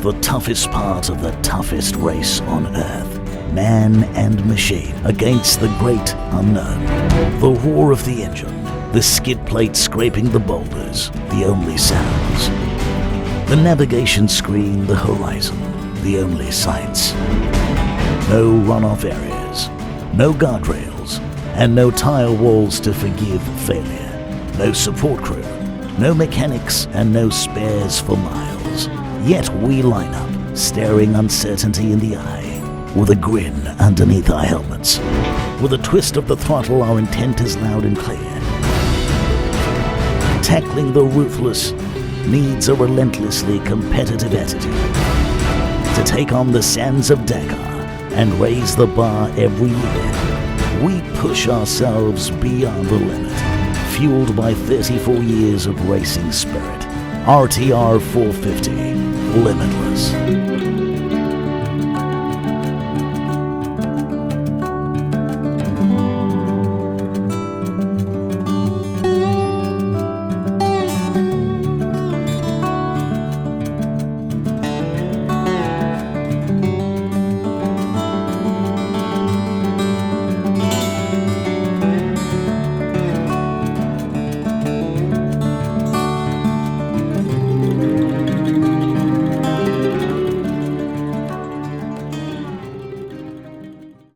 the toughest part of the toughest race on Earth. Man and machine against the great unknown. The roar of the engine, the skid plate scraping the boulders, the only sounds. The navigation screen, the horizon, the only sights. No runoff areas, no guardrails, and no tire walls to forgive failure. No support crew, no mechanics, and no spares for miles. Yet we line up, staring uncertainty in the eye, with a grin underneath our helmets. With a twist of the throttle, our intent is loud and clear. Tackling the ruthless needs a relentlessly competitive attitude. To take on the sands of Dakar and raise the bar every year, we push ourselves beyond the limit, fueled by 34 years of racing spirit. RTR 450, limitless.